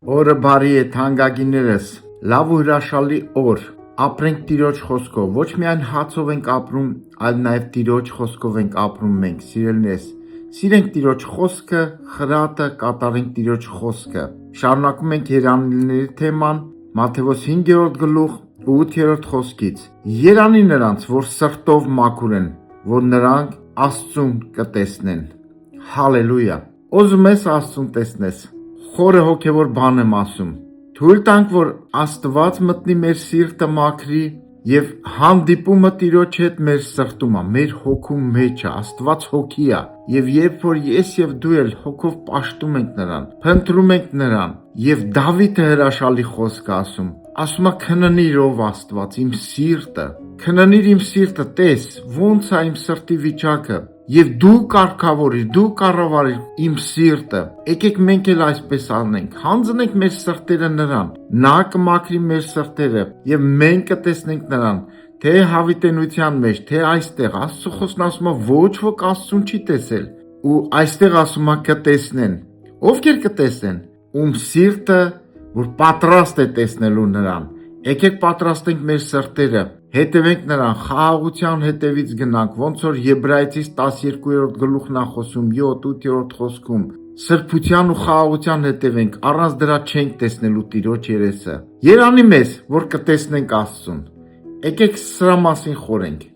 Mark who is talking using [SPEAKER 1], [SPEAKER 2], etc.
[SPEAKER 1] Օրը բարի է թանկագիններս, լավ ու հրաշալի օր, ապրենք Տիրոջ խոսքով, ոչ միայն հացով ենք ապրում, այլ նաև Տիրոջ խոսքով ենք ապրում մենք, սիրելիներս, սիրենք Տիրոջ խոսքը, խրատը, կատարենք Տիրոջ խոսքը, շարունակում ենք երանիների թեման, Մատթեոս 5-րդ գլուխ ու 8-րդ խոսքից, երանի նրանց, որ սրտով մաքուր են, որ նրանք Աստծուն կտեսնեն, հալելույա, ուզում ես Աստծուն տեսնես, խորը հոգևոր բան եմ ասում, թույլ տանք, որ Աստված մտնի մեր սիրտը մաքրի և հանդիպումը Տիրոջ հետ մեր սրտում է, մեր հոգու մեջ է, Աստված հոգի է և երբ որ ես և դու էլ հոգով պաշտում ենք նրան, փնտրում ենք նրան և Դավիթը հրաշալի խոսք է ասում է քննիր ով Աստված իմ սիրտը, քննիր իմ սիրտը, տես ոնց է իմ սրտի վիճակը և դու կարգավորիր, դու կառավարիր իմ սիրտը, եկեք մենք էլ այսպես անենք, հանձնենք մեր սրտերը նրան, նա կմաքրի մեր սրտերը և մենք կտեսնենք նրան, թե հավիտենության մեջ, թե այստեղ, Աստծո խոսքն ասում է ոչ ոք Աստծուն չի տեսել ու այստեղ ասում է կտեսնեն, ովքեր կտեսնեն, ում սիրտը, որ պատրաստ է տեսնելու նրան, եկեք պատրաստենք մեր սրտերը, հետևենք նրան, խաղաղության հետևից գնանք, ոնց որ Եբրայեցիս 12-րդ գլուխն է խոսում 7-8-րդ խոսքում, սրբության ու խաղաղության հետևենք, առանց դրա չենք տեսնելու Տիրոջ երեսը։ Երանի մեզ, որ կտեսնենք Աստծուն։ Եկեք սրա մասին խորենք։